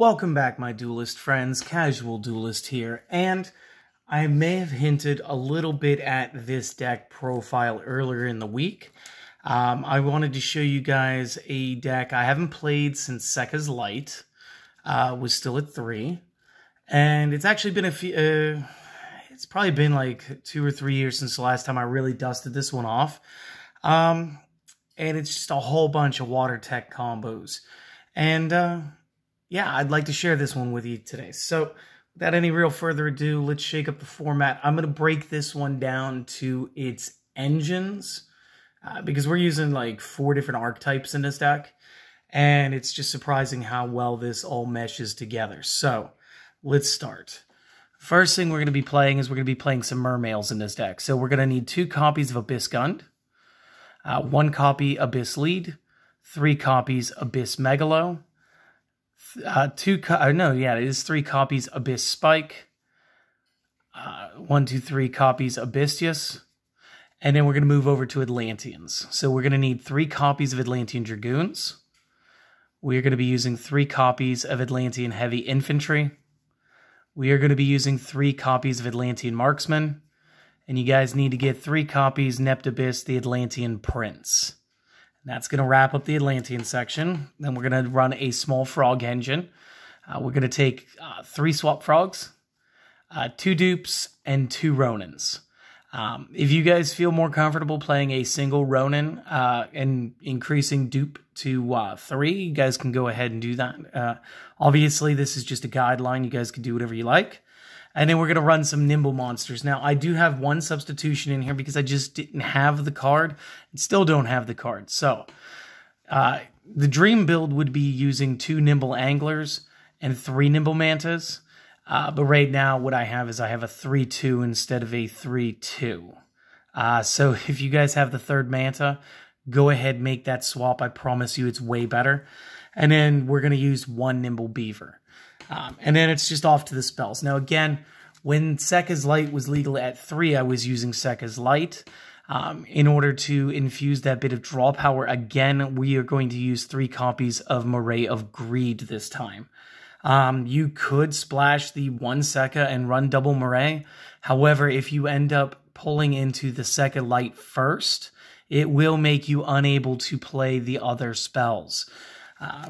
Welcome back, my duelist friends. Casual Duelist here, and I may have hinted a little bit at this deck profile earlier in the week. I wanted to show you guys a deck I haven't played since Sekka's Light. Was still at 3, and it's actually been a few. It's probably been like 2 or 3 years since the last time I really dusted this one off. And it's just a whole bunch of water tech combos, and yeah, I'd like to share this one with you today. So without any real further ado, let's shake up the format. I'm going to break this one down to its engines because we're using like 4 different archetypes in this deck. And it's just surprising how well this all meshes together. So let's start. First thing we're going to be playing is we're going to be playing some mermails in this deck. So we're going to need 2 copies of Abyss Gund, 1 copy Abyss Lead, 3 copies Abyss Megalo, 3 copies Abyss Spike, 1, 2, 3 copies Abyssus, and then we're going to move over to Atlanteans. So we're going to need 3 copies of Atlantean Dragoons. We're going to be using 3 copies of Atlantean Heavy Infantry. We are going to be using 3 copies of Atlantean Marksman, and you guys need to get 3 copies Neptibus, the Atlantean Prince. That's going to wrap up the Atlantean section. Then we're going to run a small frog engine. We're going to take 3 swap frogs, 2 dupes, and 2 Ronins. If you guys feel more comfortable playing a single Ronin and increasing dupe to 3, you guys can go ahead and do that. Obviously, this is just a guideline. You guys can do whatever you like. And then we're going to run some nimble monsters. Now, I do have 1 substitution in here because I just didn't have the card and still don't have the card. So, the dream build would be using 2 nimble anglers and 3 nimble mantas. But right now, what I have is I have a 3-2 instead of a 3-2. So if you guys have the 3rd manta, go ahead, make that swap. I promise you it's way better. And then we're going to use 1 nimble beaver. And then it's just off to the spells. Now, again, when Sekka's Light was legal at 3, I was using Sekka's Light. In order to infuse that bit of draw power, again, we are going to use 3 copies of Moray of Greed this time. You could splash the 1 Sekka and run double Moray. However, if you end up pulling into the Sekka Light first, it will make you unable to play the other spells.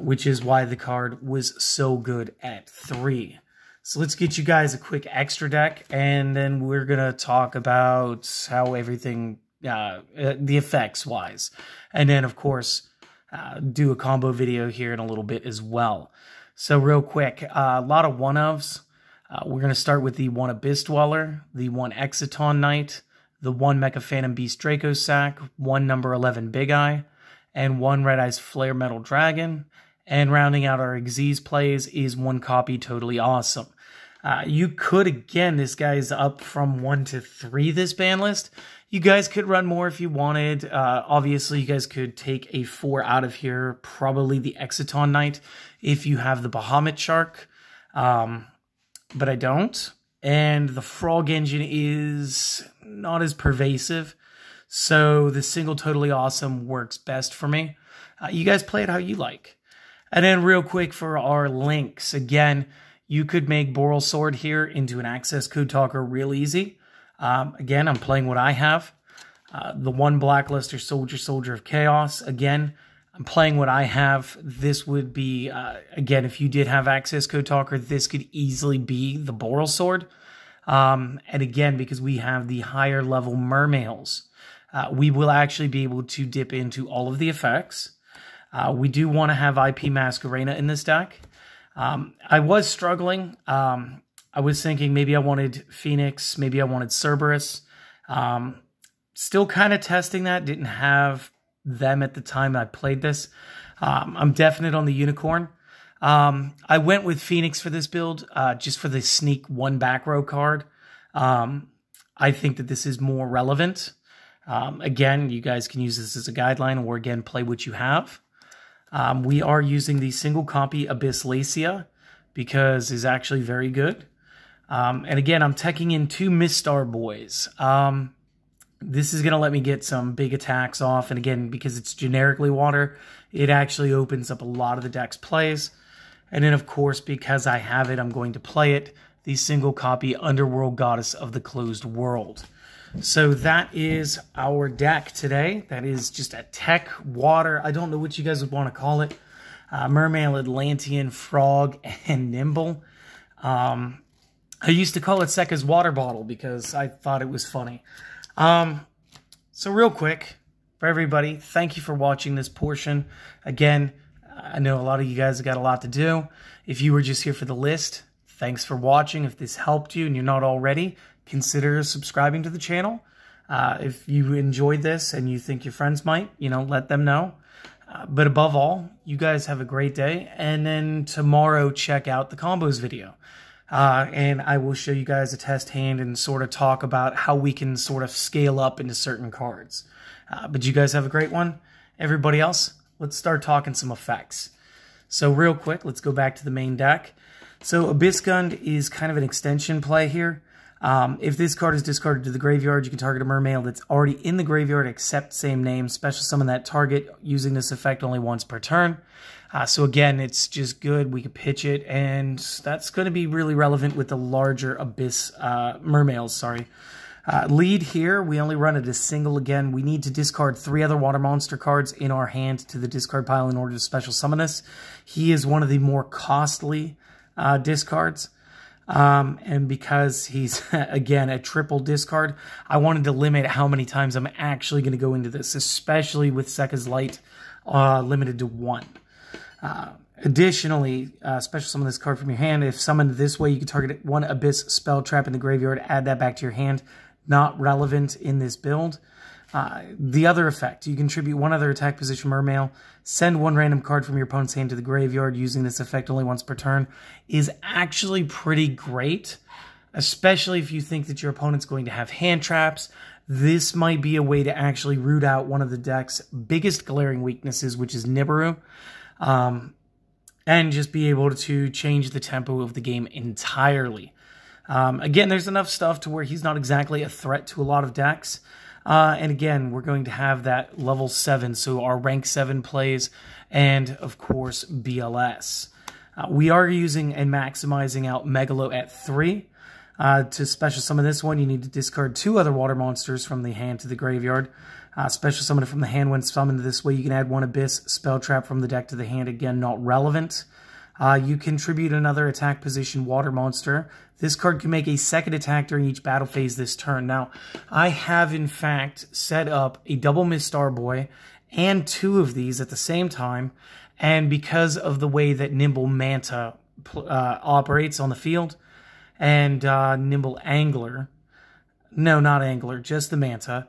Which is why the card was so good at 3. So let's get you guys a quick extra deck, and then we're going to talk about how everything, the effects-wise. And then, of course, do a combo video here in a little bit as well. So real quick, a lot of one-ofs. We're going to start with the 1 Abyss Dweller, the 1 Exciton Knight, the 1 Mecha Phantom Beast Draco Sack, 1 number 11 Big Eye, and 1 Red Eyes Flare Metal Dragon. And rounding out our Xyz plays is 1 copy Totally Awesome. You could, again, this guy's up from 1 to 3 this ban list. You guys could run more if you wanted. Obviously, you guys could take a 4 out of here, probably the Exciton Knight, if you have the Bahamut Shark. But I don't. And the Frog Engine is not as pervasive. So the single Totally Awesome works best for me. You guys play it how you like. And then real quick for our links. Again, you could make Boral Sword here into an access code talker real easy. Again, I'm playing what I have. The 1 Blackluster Soldier of Chaos. Again, I'm playing what I have. This would be, again, if you did have access code talker, this could easily be the Boral Sword. And again, because we have the higher level mermails, we will actually be able to dip into all of the effects. We do want to have IP Masquerena in this deck. I was struggling. I was thinking maybe I wanted Phoenix, maybe I wanted Cerberus. Still kind of testing that. Didn't have them at the time I played this. I'm definite on the Unicorn. I went with Phoenix for this build, just for the sneak 1 back row card. I think that this is more relevant. Again, you guys can use this as a guideline, or again, play what you have. We are using the single copy Abyss Lacia because it's actually very good. And again, I'm teching in 2 Mistar Boys. This is going to let me get some big attacks off. And again, because it's generically water, it actually opens up a lot of the deck's plays. And then, of course, because I have it, I'm going to play it, the single copy Underworld Goddess of the Closed World. So that is our deck today. That is just a tech, water, I don't know what you guys would want to call it. Mermail, Atlantean, Frog, and Nimble. I used to call it Sekka's water bottle because I thought it was funny. So real quick, for everybody, thank you for watching this portion. Again, I know a lot of you guys have got a lot to do. If you were just here for the list, thanks for watching. If this helped you and you're not already, consider subscribing to the channel. If you enjoyed this and you think your friends might, let them know. But above all, you guys have a great day. And then tomorrow, check out the combos video. And I will show you guys a test hand and sort of talk about how we can sort of scale up into certain cards. But you guys have a great one. Everybody else, let's start talking some effects. So real quick, let's go back to the main deck. So Abyss Gun is kind of an extension play here. If this card is discarded to the graveyard, you can target a mermail that's already in the graveyard except same name. Special summon that target using this effect only once per turn. So again, it's just good. We can pitch it, and that's going to be really relevant with the larger Abyss mermails. Sorry. Lead here, we only run it as single again. We need to discard 3 other water monster cards in our hand to the discard pile in order to special summon this. He is one of the more costly discards. And because he's, again, a triple discard, I wanted to limit how many times I'm actually going to go into this, especially with Sekka's Light limited to 1. Additionally, special summon this card from your hand. If summoned this way, you can target 1 Abyss spell trap in the graveyard, add that back to your hand. Not relevant in this build. The other effect, you contribute 1 other attack position mermail, send 1 random card from your opponent's hand to the graveyard using this effect only once per turn, is actually pretty great, especially if you think that your opponent's going to have hand traps. This might be a way to actually root out one of the deck's biggest glaring weaknesses, which is Nibiru, and just be able to change the tempo of the game entirely. Again, there's enough stuff to where he's not exactly a threat to a lot of decks. And again, we're going to have that level 7, so our rank 7 plays, and of course, BLS. We are using and maximizing out Megalo at 3. To special summon this one, you need to discard 2 other water monsters from the hand to the graveyard. Special summon it from the hand when summoned this way. You can add 1 Abyss spell trap from the deck to the hand. Again, not relevant. You contribute another attack position water monster. This card can make a second attack during each battle phase this turn. Now, I have in fact set up a double Miss Starboy and 2 of these at the same time. And because of the way that Nimble Manta operates on the field, and Nimble Angler, no, not Angler, just the Manta,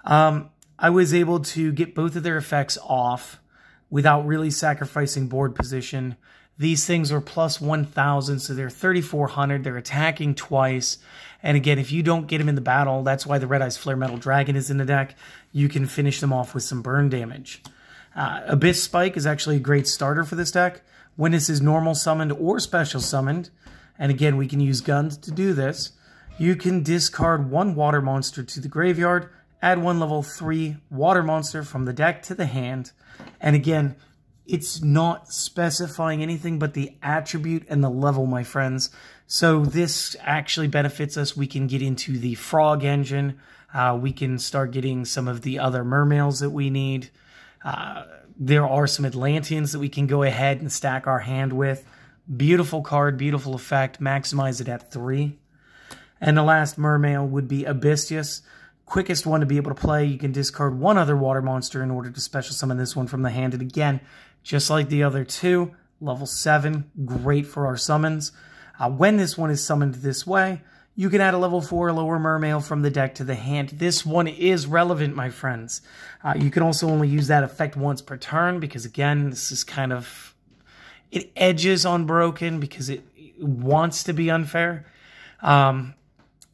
I was able to get both of their effects off without really sacrificing board position. These things are plus 1,000, so they're 3,400. They're attacking twice. And again, if you don't get them in the battle, that's why the Red Eyes Flare Metal Dragon is in the deck. You can finish them off with some burn damage. Abyss Spike is actually a great starter for this deck. When this is normal summoned or special summoned, and again, we can use guns to do this, you can discard 1 water monster to the graveyard, add 1 level 3 water monster from the deck to the hand, and again, it's not specifying anything but the attribute and the level, my friends. So this actually benefits us. We can get into the Frog engine. We can start getting some of the other mermails that we need. There are some Atlanteans that we can go ahead and stack our hand with. Beautiful card, beautiful effect. Maximize it at 3. And the last mermail would be Abysstius. Quickest one to be able to play. You can discard 1 other water monster in order to special summon this one from the hand. And again, just like the other 2, level 7, great for our summons. When this one is summoned this way, you can add a level 4 lower mermail from the deck to the hand. This one is relevant, my friends. You can also only use that effect once per turn because, again, this is kind of... It edges on broken because it wants to be unfair. And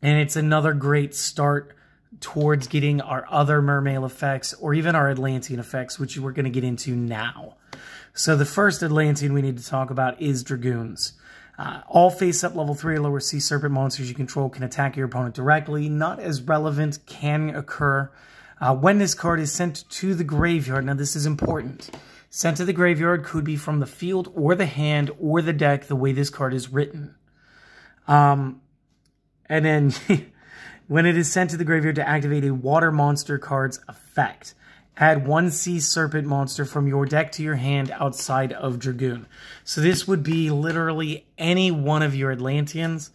it's another great start towards getting our other mermail effects or even our Atlantean effects, which we're going to get into now. So the first Atlantean we need to talk about is Dragoons. All face-up level 3 or lower sea serpent monsters you control can attack your opponent directly. Not as relevant, can occur when this card is sent to the graveyard. Now this is important. Sent to the graveyard could be from the field or the hand or the deck, the way this card is written. And then when it is sent to the graveyard to activate a water monster card's effect, add 1 Sea Serpent monster from your deck to your hand outside of Dragoon. So this would be literally any one of your Atlanteans.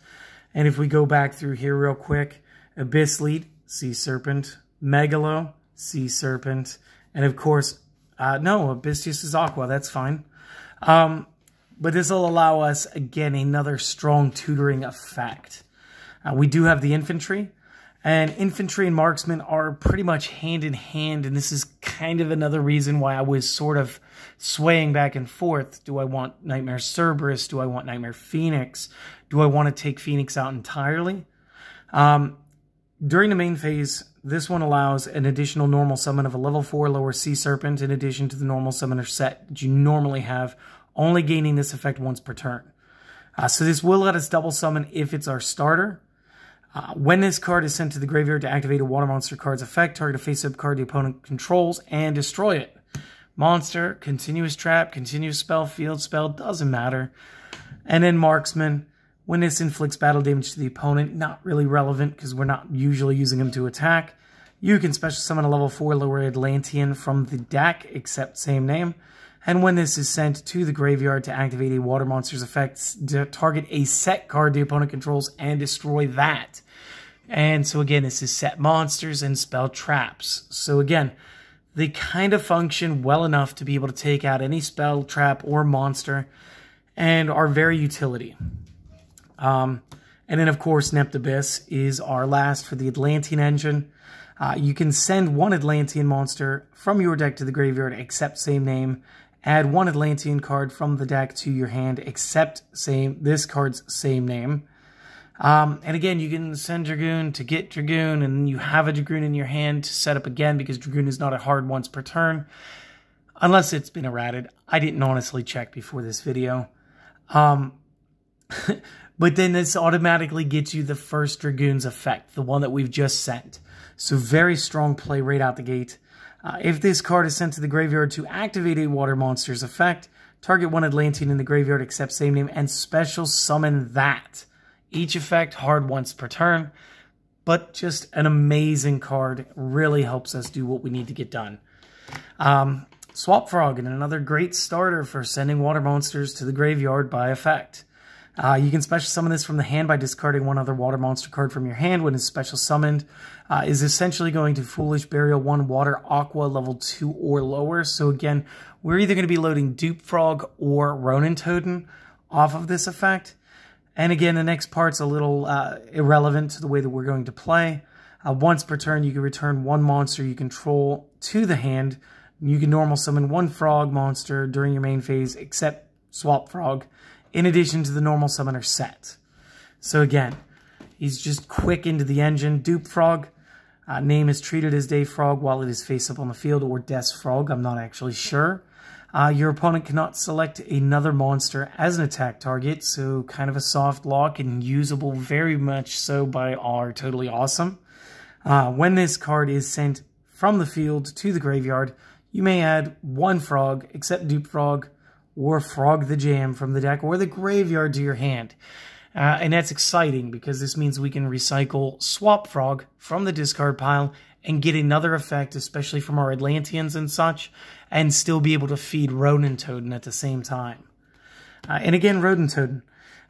And if we go back through here real quick, Abyss Lead, Sea Serpent, Megalo, Sea Serpent, and of course, no, Abyssus is Aqua, that's fine. But this will allow us, again, another strong tutoring effect. We do have the Infantry, and Infantry and Marksman are pretty much hand in hand, and this is kind of another reason why I was sort of swaying back and forth. Do I want Nightmare Cerberus? Do I want Nightmare Phoenix? Do I want to take Phoenix out entirely? During the main phase, this one allows an additional normal summon of a level 4 lower Sea Serpent in addition to the normal summoner set that you normally have, only gaining this effect once per turn. So this will let us double summon if it's our starter. When this card is sent to the graveyard to activate a water monster card's effect, target a face-up card the opponent controls and destroy it. Monster, continuous trap, continuous spell, field spell, doesn't matter. And then Marksman. When this inflicts battle damage to the opponent, not really relevant because we're not usually using him to attack. You can special summon a level 4 lower Atlantean from the deck, except same name. And when this is sent to the graveyard to activate a water monster's effects, target a set card the opponent controls and destroy that. And so again, this is set monsters and spell traps. So again, they kind of function well enough to be able to take out any spell, trap, or monster and are very utility. And then, of course, Nept Abyss is our last for the Atlantean engine. You can send 1 Atlantean monster from your deck to the graveyard, except same name. Add 1 Atlantean card from the deck to your hand, except this card's same name. And again, you can send Dragoon to get Dragoon, and you have a Dragoon in your hand to set up again, because Dragoon is not a hard once per turn, unless it's been errated. I didn't honestly check before this video. But then this automatically gets you the first Dragoon's effect, the one that we've just sent. So very strong play right out the gate. If this card is sent to the graveyard to activate a water monster's effect, target 1 Atlantean in the graveyard except same name and special summon that. Each effect hard once per turn, but just an amazing card. Really helps us do what we need to get done. Swap Frog, and another great starter for sending water monsters to the graveyard by effect. You can special summon this from the hand by discarding 1 other water monster card from your hand when it's special summoned. Is essentially going to Foolish Burial 1 Water Aqua level 2 or lower. So again, we're either going to be loading Dupe Frog or Ronin Totem off of this effect. And again, the next part's a little irrelevant to the way that we're going to play. Once per turn, you can return 1 monster you control to the hand. You can normal summon 1 frog monster during your main phase, except Swap Frog, in addition to the normal summoner set. So again, he's just quick into the engine. Dupe Frog. Name is treated as Day Frog while it is face up on the field, or Death Frog, I'm not actually sure. Your opponent cannot select another monster as an attack target, so kind of a soft lock and usable very much so by our Totally Awesome. When this card is sent from the field to the graveyard, you may add 1 frog, except Dupe Frog, or Frog the Jam from the deck or the graveyard to your hand. And that's exciting because this means we can recycle Swap Frog from the discard pile and get another effect, especially from our Atlanteans and such, and still be able to feed Ronin Totem at the same time. And again, Ronin Totem,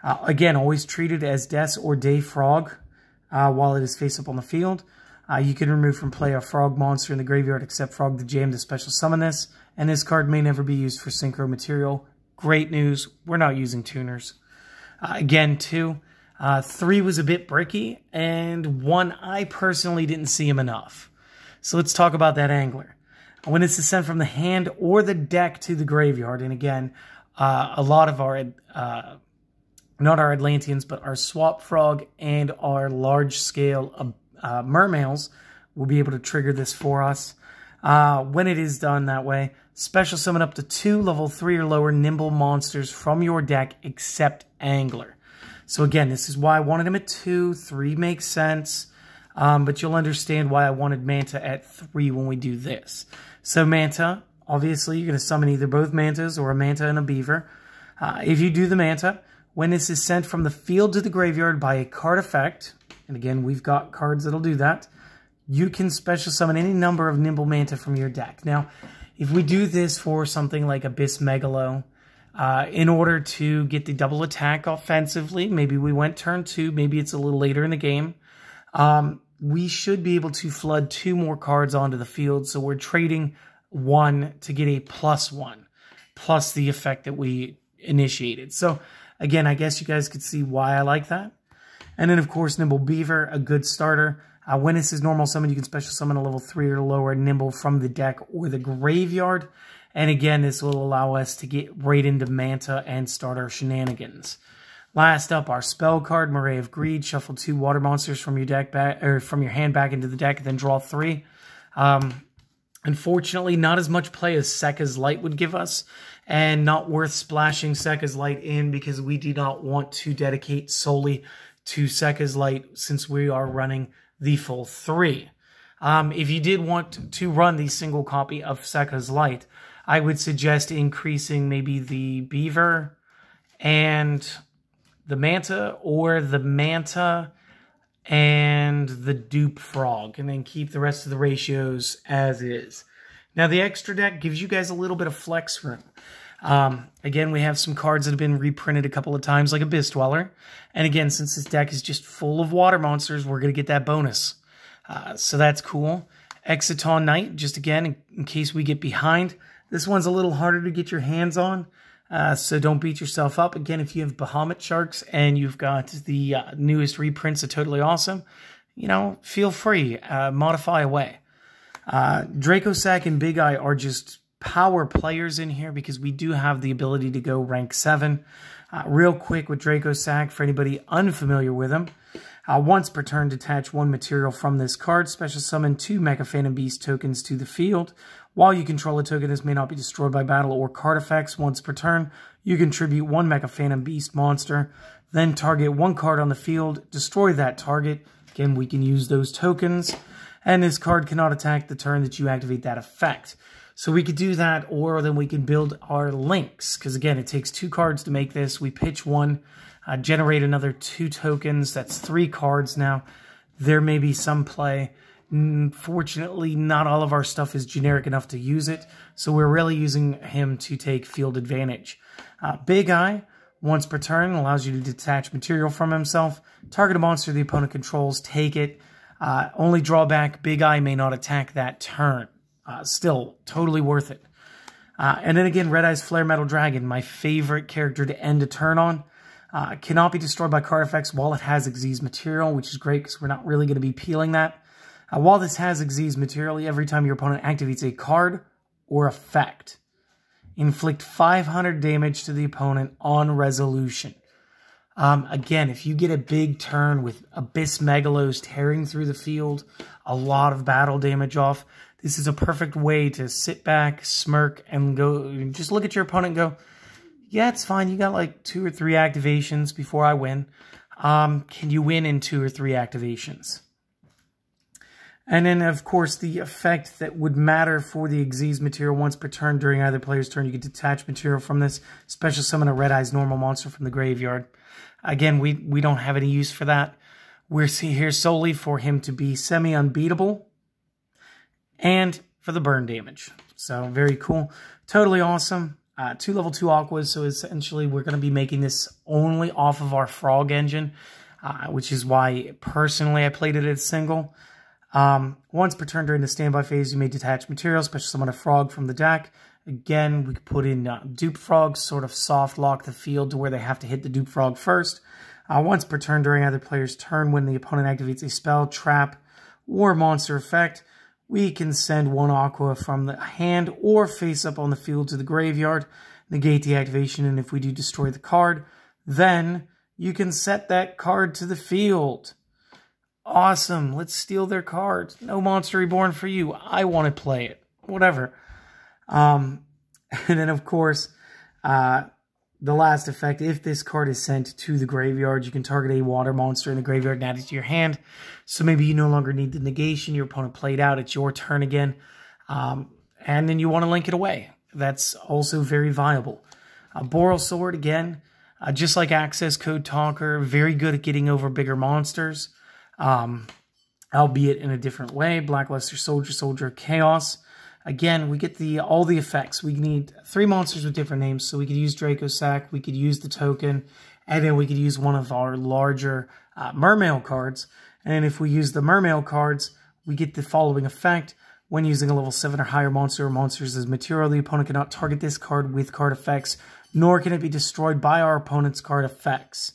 again, always treated as Death or Day Frog while it is face up on the field. You can remove from play a frog monster in the graveyard except Frog the Jam to special summon this, and this card may never be used for synchro material. Great news, we're not using tuners. Again, 2. 3 was a bit bricky, and 1, I personally didn't see him enough. So let's talk about that Angler. When this is sent from the hand or the deck to the graveyard, and again, a lot of our, not our Atlanteans, but our Swap Frog and our large-scale Mermails will be able to trigger this for us. When it is done that way, special summon up to 2 level 3 or lower nimble monsters from your deck except Angler. So again, this is why I wanted him at 2. 3 makes sense, but you'll understand why I wanted Manta at 3 when we do this. So Manta, obviously you're going to summon either both mantas or a manta and a beaver. If you do the manta, when this is sent from the field to the graveyard by a card effect, and again, we've got cards that'll do that, you can special summon any number of Nimble Manta from your deck. Now, if we do this for something like Abyss Megalo, in order to get the double attack offensively, maybe we went turn 2, maybe it's a little later in the game, we should be able to flood 2 more cards onto the field, so we're trading 1 to get a +1, plus the effect that we initiated. So, again, I guess you guys could see why I like that. And then, of course, Nimble Beaver, a good starter. When this is normal summon, you can special summon a level 3 or lower Nimble from the deck or the graveyard. And again, this will allow us to get right into Manta and start our shenanigans. Last up, our spell card, Moray of Greed. Shuffle 2 water monsters from your deck back, or from your hand back into the deck, and then draw 3. Unfortunately, not as much play as Sekka's Light would give us, and not worth splashing Sekka's Light in because we do not want to dedicate solely to Sekka's Light since we are running the full 3. If you did want to run the single copy of Sekka's Light, I would suggest increasing maybe the Beaver and the Manta, or the Manta and the Dupe Frog, and then keep the rest of the ratios as is. Now, the extra deck gives you guys a little bit of flex room. Again, we have some cards that have been reprinted a couple of times, like Abyss Dweller. And again, since this deck is just full of water monsters, we're going to get that bonus. So that's cool. Exciton Knight, just again, in case we get behind. This one's a little harder to get your hands on, so don't beat yourself up. Again, if you have Bahamut Sharks and you've got the newest reprints of Totally Awesome, you know, feel free, modify away. Dracosac and Big Eye are just power players in here because we do have the ability to go rank 7. Real quick with Dracosac, for anybody unfamiliar with him, once per turn, detach 1 material from this card. Special summon 2 Mecha Phantom Beast tokens to the field. While you control a token, this may not be destroyed by battle or card effects. Once per turn, you contribute 1 Mecha Phantom Beast monster. Then target 1 card on the field. Destroy that target. Again, we can use those tokens. And this card cannot attack the turn that you activate that effect. So we could do that, or then we can build our links. Because again, it takes 2 cards to make this. We pitch 1, generate another 2 tokens. That's 3 cards now. There may be some play. Fortunately, not all of our stuff is generic enough to use it. So we're really using him to take field advantage. Big Eye, once per turn, allows you to detach material from himself. Target a monster the opponent controls, take it. Only drawback, Big Eye may not attack that turn. Still, totally worth it. And then again, Red Eye's Flare Metal Dragon, my favorite character to end a turn on. Cannot be destroyed by card effects while it has Xyz material, which is great because we're not really going to be peeling that. While this has Xyz material, every time your opponent activates a card or effect, inflict 500 damage to the opponent on resolution. Again, if you get a big turn with Abyss Megalos tearing through the field, a lot of battle damage off, this is a perfect way to sit back, smirk, and go, just look at your opponent and go, yeah, it's fine. You got like 2 or 3 activations before I win. Can you win in 2 or 3 activations? And then, of course, the effect that would matter for the Xyz material once per turn during either player's turn, you can detach material from this. Special summon a Red Eye's normal monster from the graveyard. Again, we don't have any use for that. We're here solely for him to be semi-unbeatable and for the burn damage. So, very cool. Totally awesome. 2 level 2 Aquas, so essentially we're going to be making this only off of our Frog engine, which is why, personally, I played it as single. Once per turn during the standby phase, you may detach material, special summon a frog from the deck. Again, we could put in dupe frogs, sort of soft lock the field to where they have to hit the dupe frog first. Once per turn during either player's turn, when the opponent activates a spell, trap, or monster effect, we can send 1 Aqua from the hand or face up on the field to the graveyard, negate the activation, and if we do destroy the card, then you can set that card to the field. Awesome. Let's steal their cards. No Monster Reborn for you. I want to play it. Whatever. And then, of course, the last effect, if this card is sent to the graveyard, you can target a water monster in the graveyard and add it to your hand. So maybe you no longer need the negation. Your opponent played out. It's your turn again. and then you want to link it away. That's also very viable. Boral Sword, again, just like Access Code Talker, very good at getting over bigger monsters, albeit in a different way. Blackluster Soldier, Soldier Chaos. Again, we get all the effects. We need 3 monsters with different names, so we could use Draco Sack, we could use the token, and then we could use one of our larger Mermail cards. And if we use the Mermail cards, we get the following effect. When using a level 7 or higher monster or monsters as material, the opponent cannot target this card with card effects, nor can it be destroyed by our opponent's card effects.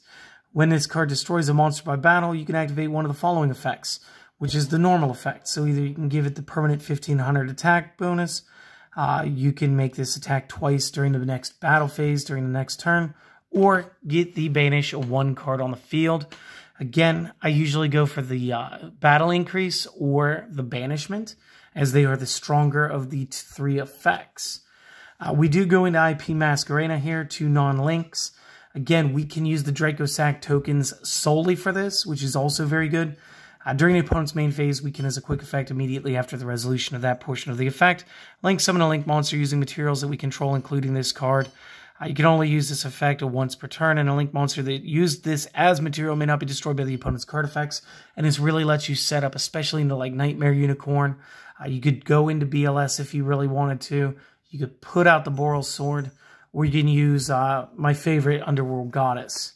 When this card destroys a monster by battle, you can activate one of the following effects, which is the normal effect. So either you can give it the permanent 1500 attack bonus, you can make this attack twice during the next battle phase, during the next turn, or get the banish 1 card on the field. Again, I usually go for the battle increase or the banishment, as they are the stronger of the 3 effects. We do go into IP Masquerena here, 2 non-links. Again, we can use the Draco Sack tokens solely for this, which is also very good. During the opponent's main phase, we can, as a quick effect, immediately after the resolution of that portion of the effect, link summon a link monster using materials that we control, including this card. You can only use this effect once per turn, and a link monster that used this as material may not be destroyed by the opponent's card effects, and this really lets you set up, especially into like Nightmare Unicorn. You could go into BLS if you really wanted to. You could put out the Boral Sword, or you can use my favorite, Underworld Goddess.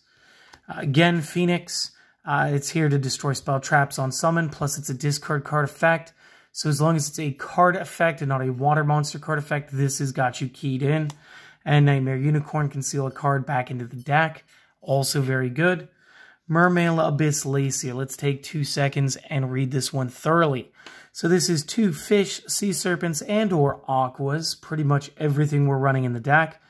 Again, Phoenix, it's here to destroy spell traps on summon, plus it's a discard card effect. So as long as it's a card effect and not a water monster card effect, this has got you keyed in. And Nightmare Unicorn can seal a card back into the deck. Also very good. Mermail Abyss Lacia. Let's take 2 seconds and read this one thoroughly. So this is 2 fish, sea serpents, and or aquas. Pretty much everything we're running in the deck.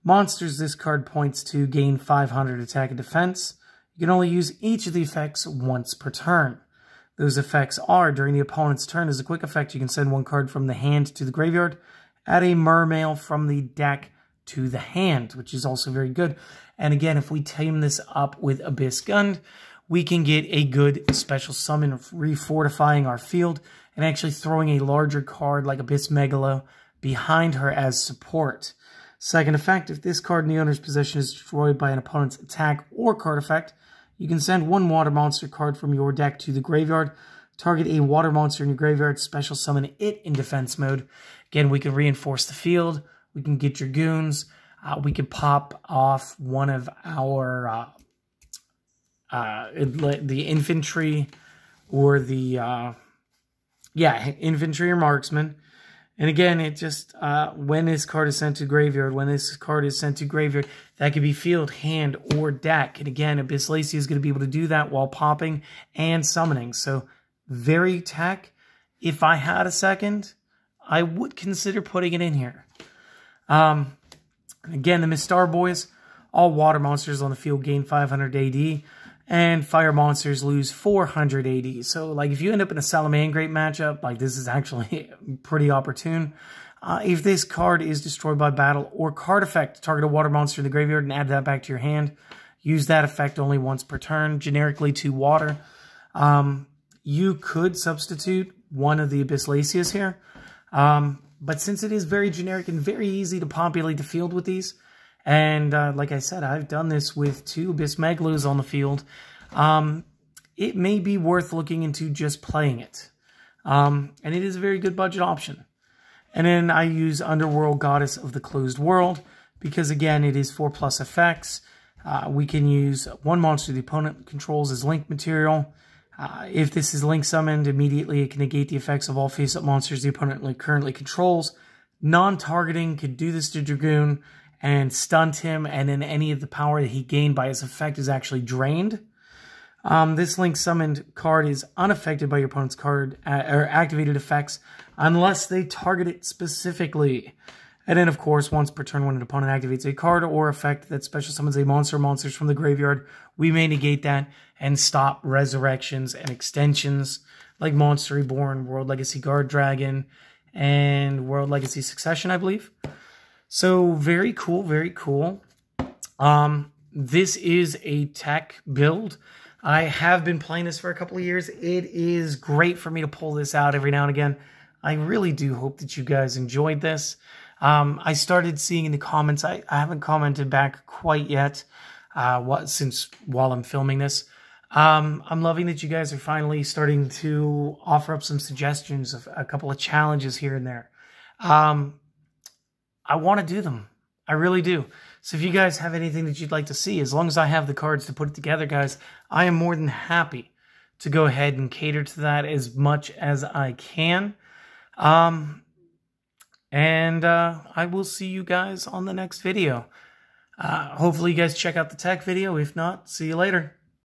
Monsters this card points to gain 500 attack and defense. You can only use each of the effects once per turn. Those effects are, during the opponent's turn, as a quick effect, you can send 1 card from the hand to the graveyard, add a Mermail from the deck to the hand, which is also very good. And again, if we team this up with Abyss Gund, we can get a good special summon, refortifying our field, and actually throwing a larger card like Abyss Megalo behind her as support. Second effect, if this card in the owner's possession is destroyed by an opponent's attack or card effect, you can send 1 water monster card from your deck to the graveyard, target a water monster in your graveyard, special summon it in defense mode. Again, we can reinforce the field, we can get Dragoons, we can pop off one of our the infantry or the infantry or marksman. And again, it just when this card is sent to graveyard, that could be field, hand, or deck. And again, Abyss Lacia is going to be able to do that while popping and summoning. So very tech. If I had a second, I would consider putting it in here. Again, the Mistar Boys, all water monsters on the field gain 500 AD, and fire monsters lose 400 AD. So, like, if you end up in a Salamangreat matchup, like, this is actually pretty opportune. If this card is destroyed by battle or card effect, target a water monster in the graveyard and add that back to your hand. Use that effect only once per turn, generically 2 water. You could substitute one of the Abyss Lacias here. But since it is very generic and very easy to populate the field with these, and like I said, I've done this with 2 Abyss Megalos on the field, it may be worth looking into just playing it. And it is a very good budget option. And then I use Underworld Goddess of the Closed World, because again, it is 4+ effects. We can use 1 monster the opponent controls as link material. If this is link summoned, immediately it can negate the effects of all face-up monsters the opponent currently controls. Non-targeting could do this to Dragoon and stunt him, and then any of the power that he gained by his effect is actually drained. This link summoned card is unaffected by your opponent's card or activated effects unless they target it specifically. And then, of course, once per turn when an opponent activates a card or effect that special summons a monster or monsters from the graveyard, we may negate that and stop resurrections and extensions like Monster Reborn, World Legacy Guard Dragon, and World Legacy Succession, I believe. So, very cool, very cool. This is a tech build. I have been playing this for a couple of years. It is great for me to pull this out every now and again. I really do hope that you guys enjoyed this. I started seeing in the comments, I haven't commented back quite yet while I'm filming this. I'm loving that you guys are finally starting to offer up some suggestions of a couple of challenges here and there. I want to do them. I really do. So if you guys have anything that you'd like to see, as long as I have the cards to put it together, guys, I am more than happy to go ahead and cater to that as much as I can. I will see you guys on the next video. Hopefully you guys check out the tech video. If not, see you later.